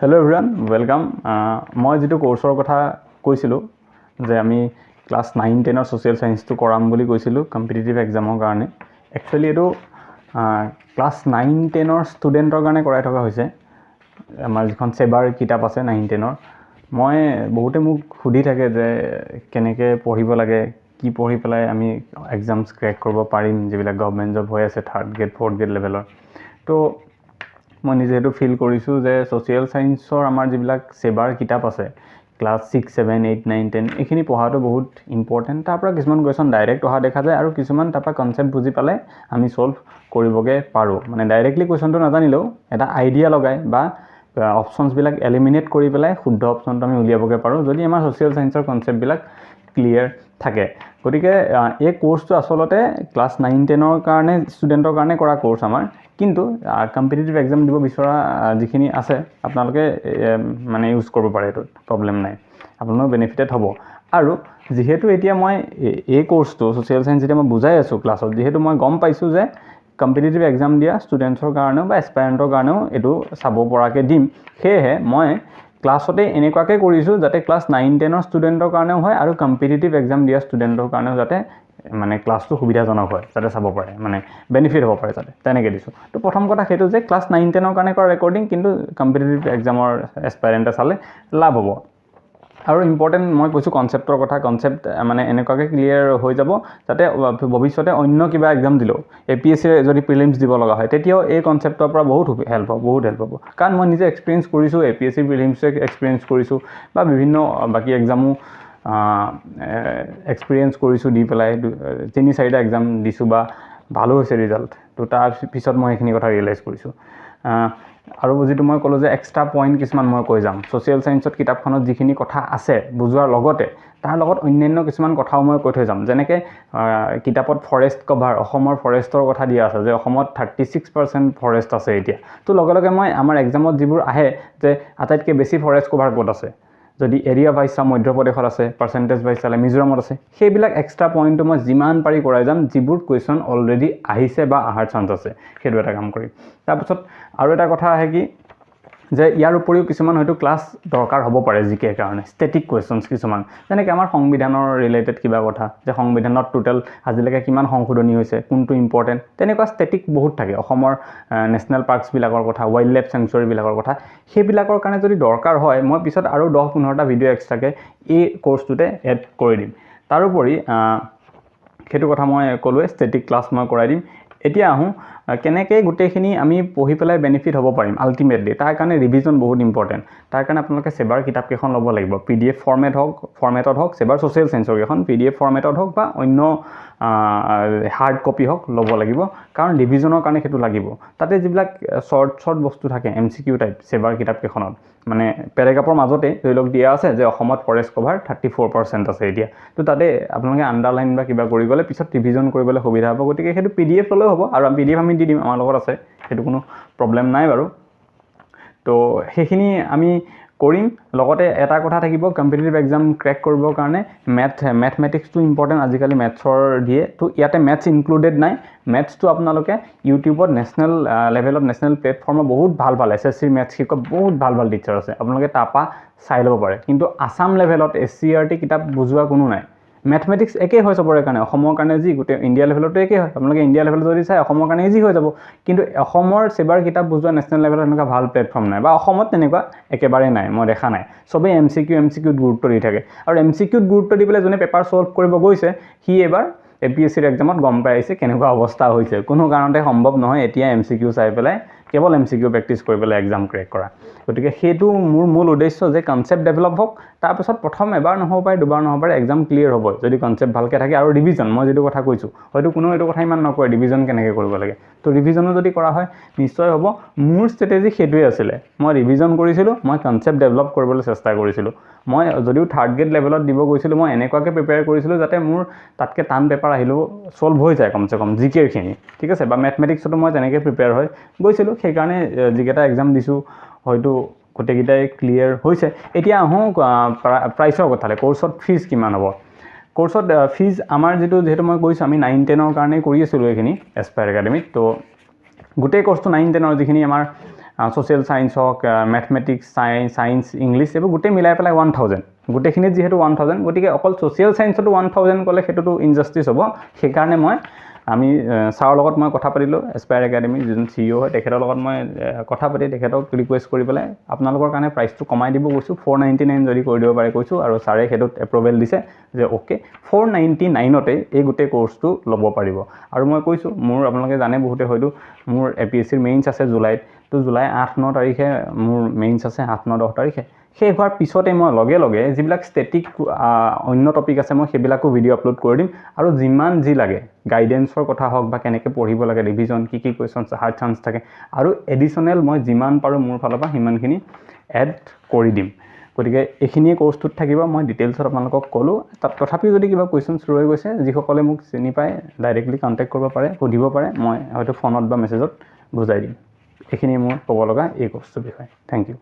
Hello everyone, welcome. মই যেটো কোৰ্সৰ কথা কৈছিলো যে আমি ক্লাস 9 10 ৰ সোশিয়াল সায়েন্স তো কৰাম বুলি কৈছিলো কম্পিটিটিভ এক্সামৰ কাৰণে একচুয়ালি এটো ক্লাস 9 10 ৰ ষ্টুডেন্টৰ কাৰণে কৰাই থকা হৈছে আমাৰ যিখন সেবাৰ কিতাপ আছে 9 10 ৰ মই বহুতে মোক খুদি থাকে যে কেনেকে পঢ়িব লাগে কি পঢ়ি পেলাই আমি এক্সামস ক্র্যাক কৰিব পাৰিম যিবিলাক গভৰ্ণমেন্ট জব হৈ আছে 3rd গ্ৰেড 4th গ্ৰেড লেভেলৰ তো মই নিজে এটো ফিল কৰিছো যে সোশিয়াল সায়েন্সৰ আমাৰ যিবিলাক সেবাৰ কিতাপ আছে ক্লাস 6 7 8 9 10 এখিনি পঢ়াটো বহুত ইম্পৰ্টেন্ট তাৰ পৰা কিছুমান কোৱেশ্চন ডাইৰেক্ট অহা দেখা যায় আৰু কিছুমান তাৰ পৰা কনসেপ্ট বুজি পালে আমি সলভ কৰিবগে পাৰো মানে ডাইৰেক্টলি কোৱেশ্চনটো নাজানিলেও এটা আইডিয়া লগাই বা অপচনস বিলাক এলিমিনেট কৰি পেলাই শুদ্ধ অপচনটো আমি উলিয়াবগে পাৰো যদি আমাৰ সোশিয়াল সায়েন্সৰ কনসেপ্ট বিলাক ক্লিয়াৰ থাকে গতিকে এই কোৰ্সটো আসলতে ক্লাস 9 10 ৰ কাৰণে ষ্টুডেন্টৰ কাৰণে কৰা কোৰ্স আমাৰ কিন্তু কম্পিটিটিভ এক্সাম দিব বিচৰা যিখিনি আছে আপোনালোকে মানে ইউজ কৰিব পাৰে এটো প্ৰবলেম নাই আপোনালোকৰ বেনিফিটেড হ'ব আৰু যেহেতু এতিয়া মই এই কোৰ্সটো সোশিয়াল সায়েন্স যেতিয়া মই বুজাই আছো ক্লাছত যেহেতু মই গম পাইছো যে কম্পিটিটিভ এক্সাম দিয়া ষ্টুডেন্টৰ কাৰণে বা এস্পায়াৰেন্টৰ কাৰণেও এটো চাব পৰাকে দিম হেহে মই ক্লাছতে এনেকুৱাকে কৰিছো যাতে ক্লাস 9 10 ৰ ষ্টুডেন্টৰ কাৰণেও হয় আৰু কম্পিটিটিভ এক্সাম দিয়া ষ্টুডেন্টৰ কাৰণেও যাতে মানে ক্লাছটো সুবিধাজনক হয় যাতে চাব পাৰে মানে বেনিফিট হ'ব পাৰে যাতে তেনেকে দিছো তো প্ৰথম কথা হেতু যে ক্লাস 9 10 ৰ কাৰণে কৰা ৰেকৰ্ডিং কিন্তু কম্পিটিটিভ এক্সামৰ এস্পায়াৰেন্টে চালে লাভ হ'ব আৰু ইম্পৰ্টেন্ট মই কৈছো কনসেপ্টৰ কথা কনসেপ্ট মানে এনেকুৱাকে ক্লিয়াৰ হৈ যাব যাতে ভৱিষ্যতে অন্য কিবা এক্সাম দিলো এপিএসসি যদি প্ৰিলিমছ দিব লগা হয় তেতিয়াও এই কনসেপ্টৰ পৰা বহুত হেল্প হ'ব কাৰণ মই নিজে এক্সপেৰিয়েন্স কৰিছো এপিএসসি প্ৰিলিমছ এক্সপেৰিয়েন্স কৰিছো বা বিভিন্ন বাকি এক্সামো এক্সপেৰিয়েন্স কৰিছো দি পেলাই 3-4টা এক্সাম দিছো বা ভালো হৈছে ৰিজাল্ট তো তাৰ পিছত মই এখিনি কথা ৰিয়েলাইজ কৰিছো আৰু যেটো মই কলো যে এক্সট্ৰা পইণ্ট কিছুমান মই কৈ যাম সোশিয়াল সায়েন্সত কিতাপখনত যিখিনি কথা আছে বুজোৱাৰ লগতে তাৰ লগত অন্যান্য কিছুমান কথাও মই কৈ থৈ যাম যেনেকে কিতাপত ফৰেষ্ট কভাৰ অসমৰ ফৰেষ্টৰ কথা দিয়া আছে যে অসমত 36% ফৰেষ্ট আছে এতিয়া তো লগে মই আমাৰ এক্সামত যিবোৰ আহে যে আটাইতকৈ বেছি ফৰেষ্ট কভাৰ ক'ত আছে যদি এৰিয়া ভাইজ মধ্যপ্ৰদেশত আছে পাৰ্সেন্টেজ ভাইজ চালে মিজোৰামত আছে সেইবিলাক এক্সট্ৰা পইণ্টটো মই যিমান পাৰি কৰাই যাম যিবোৰ কোৱেশ্চন অলৰেডি আহিছে বা আহাৰ চান্স আছে সেইটো এটা কাম কৰিম তাৰপিছত আৰু এটা কথা আহে কি যে ইয়াৰ উপৰিও কিছুমান হয়তো ক্লাছ দৰকাৰ হ'ব পাৰে জিকে কাৰণে ষ্টেটিক কোৱেশ্চনছ কিছুমান যেনেকৈ আমাৰ সংবিধানৰ ৰিলেটেড কিবা কথা যে সংবিধানত টোটাল আজিলৈকে কিমান সংশোধনী হৈছে কোনটো ইম্পৰ্টেন্ট তেনেকুৱা ষ্টেটিক বহুত থাকে অসমৰ নেশনেল পাৰ্কছ বিলাকৰ কথা ওয়াইল্ড লাইফ স্যাংচুৱাৰী বিলাকৰ কথা সেইবিলাকৰ কাৰণে যদি দৰকাৰ হয় মই পিছত আৰু 10-15টা ভিডিও এক্সট্ৰাকে এই কোৰ্সটোতে এড কৰি দিম তাৰোপৰি সেইটো কথা মই কলোৱে ষ্টেটিক ক্লাছ মই কৰাই দিম এতিয়া আহো কেনেকে গুটেখিনি আমি পঢ়ি পেলাই বেনিফিট হ'ব পাৰিম আলটিমেটলি তাৰ কাৰণে ৰিভিজন বহুত ইম্পৰ্টেন্ট তাৰ কাৰণে আপোনালোকে সেবাৰ কিতাপ কেখন ল'ব লাগিব পিডিএফ ফৰমেটত হওক সেবাৰ সোশিয়াল সায়েন্সৰ কেখন পিডিএফ ফৰমেটত হওক বা অন্য হাৰ্ড কপি হওক ল'ব লাগিব কাৰণ ৰিভিজনৰ কাৰণে হেতু লাগিব তাতে যিবিলাক শৰ্ট বস্তু থাকে এমসিকিউ টাইপ সেবাৰ কিতাপ কেখনত মানে প্যাৰাগ্ৰাফৰ মাজতে ধৰিলক দিয়া আছে যে অসমত ফৰেষ্ট কভাৰ 34% আছে এতিয়া তো তাতে আপোনালোকে আন্ডাৰলাইন বা কিবা কৰি গলে পিছত ৰিভিজন কৰিবলৈ সুবিধা হ'ব গতিকে হেতু পিডিএফ ললেও হ'ব আৰু পিডিএফ আমি দি দিম আমাৰ লগত আছে হেতু কোনো প্ৰবলেম নাই বাৰু তো হেখিনি আমি কৰিম লগতে এটা কথা থাকিব কম্পিটিটিভ এক্সাম ক্ৰ্যাক কৰিবৰ কাৰণে ম্যাথমেটিক্সটো ইম্পৰ্টেন্ট আজিকালি ম্যাথছৰ দিয়ে তো ইয়াতে ম্যাথছ ইনক্লুডেড নাই ম্যাথছটো আপোনালোকে ইউটিউবত নেশনেল লেভেলত নেশনেল প্লেটফৰ্মত বহুত ভাল এসএসসি ম্যাথছ শিকক বহুত ভাল টিচাৰ আছে আপোনালোকে তাপা চাই ল'ব পাৰে কিন্তু আসাম লেভেলত এসসিআৰটি কিতাপ বুজোৱা কোনো নাই ম্যাথমেটিক্স একে হয় সবৰে কাৰণে অসমৰ কাৰণে যি গুটে ইন্ডিয়া লেভেলটো একে হয় আপোনালোকে ইন্ডিয়া লেভেলত যদি চাই অসমৰ কাৰণে ইজি হৈ যাব কিন্তু অসমৰ সেবাৰ কিতাপ বুজোৱা নেশনেল লেভেলত এনেকুৱা ভাল প্লেটফৰ্ম নাই বা অসমত তেনেকুৱা একেবাৰে নাই মই দেখা নাই সবে এমসিকিউ গুৰুত্ব দি থাকে আৰু এমসিকিউত গুৰুত্ব দি পেলাই জনে পেপাৰ সলভ কৰিব গৈছে হি এবাৰ এপিএসসিৰ এক্সামত গম পাইছে কেনেকুৱা অৱস্থা হৈছে কোনো কাৰণতে সম্ভৱ নহয় এতিয়া এমসিকিউ চাই পেলাই কেৱল এমসিকিউ প্ৰেক্টিছ কৰি পেলাই এক্সাম ক্ৰ্যাক কৰা গতিকে হেতু মোৰ মূল উদ্দেশ্য যে কনসেপ্ট ডেভেলপ হওক তাৰ পিছত প্ৰথম এবাৰ নহব পাৰে দুবাৰ নহব পাৰে এক্সাম ক্লিয়াৰ হ'ব যদি কনসেপ্ট ভালকে থাকে আৰু ৰিভিজন মই যেটো কথা কৈছো হয়তো কোনো এটো কথা ইমান নকয় ৰিভিজন কেনেকৈ কৰিব লাগে তো ৰিভিজনো যদি কৰা হয় নিশ্চয় হ'ব মোৰ ষ্ট্ৰেটেজি হেতুৱে আছিল মই ৰিভিজন কৰিছিলো মই কনসেপ্ট ডেভেলপ কৰিবলৈ চেষ্টা কৰিছিলো মই যদিও 3rd গ্ৰেড লেভেলত দিব গৈছিলো মই এনেকুৱাকে প্ৰিপেয়াৰ কৰিছিলো যাতে মোৰ তাতকে টান পেপাৰ আহিলো সলভ হৈ যায় কমসে কম জিকেৰ খিনি ঠিক আছে বা ম্যাথমেটিক্সটো মই তেনেকৈ প্ৰিপেয়াৰ হৈ গৈছিলো সেই কাৰণে যিকেটা এক্সাম দিছো হয়তো গোটেইকেইটাই ক্লিয়াৰ হৈছে এতিয়া আহো প্ৰাইচৰ কথালে কোৰ্সত ফিজ কিমান হ'ব কোৰ্সত ফিজ আমাৰ যেটো মই কৈছো আমি 9 10 ৰ কাৰণে কৰি আছিলো এখিনি এস্পায়াৰ একাডেমিত তো গোটেই কোৰ্সটো 9 10 ৰ যিখিনি আমাৰ ছ'চিয়েল ছায়েন্স হওক মেথমেটিক্স ছায়েন্স ইংলিছ এইবোৰ গোটেই মিলাই পেলাই 1000 গোটেইখিনিত যিহেতু 1000 গতিকে অকল ছ'চিয়েল ছায়েন্সতো 1000 ক'লে সেইটোতো ইনজাষ্টিছ হ'ব সেইকাৰণে আমি ছাৰৰ লগত মই কথা পাতিলোঁ এছপায়াৰ একাডেমি যোন CEO হয় তেখেতৰ লগত মই কথা পাতি তেখেতক ৰিকুৱেষ্ট কৰি পেলাই আপোনালোকৰ কাৰণে প্ৰাইচটো কমাই দিব কৈছোঁ 499 যদি কৰি দিব পাৰে কৈছোঁ আৰু ছাৰে সেইটোত এপ্ৰুভেল দিছে যে অ'কে 499তে এই গোটেই কোৰ্চটো ল'ব পাৰিব আৰু মই কৈছোঁ মোৰ আপোনালোকে জানে বহুতে হয়তো মোৰ APSCৰ মেইনছ আছে জুলাইত তো জুলাই 8-9 তাৰিখে মোৰ মেইনছ আছে 8-9-10 তাৰিখে সেই হোৱাৰ পিছতে মই লগে লগে যিবিলাক ষ্টেটিক অন্য টপিক আছে মই সেইবিলাকো ভিডিঅ' আপলোড কৰি দিম আৰু যিমান যি লাগে গাইডেন্সৰ কথা হওক বা কেনেকৈ পঢ়িব লাগে ৰিভিজন কি কুৱেশ্যনছ হাৰ্ড চান্স থাকে আৰু এডিশ্যনেল মই যিমান পাৰোঁ মোৰ ফালৰ পৰা সিমানখিনি এড কৰি দিম গতিকে এইখিনিয়ে কোৰ্চটোত থাকিব মই ডিটেইলছত আপোনালোকক ক'লোঁ তাত তথাপিও যদি কিবা কুৱেশ্যনছ ৰৈ গৈছে যিসকলে মোক চিনি পায় ডাইৰেক্টলি কণ্টেক্ট কৰিব পাৰে সুধিব পাৰে মই হয়তো ফোনত বা মেছেজত বুজাই দিম এইখিনি মোৰ ক'ব লগা এই কোৰ্চটোৰ বিষয়ে থেংক ইউ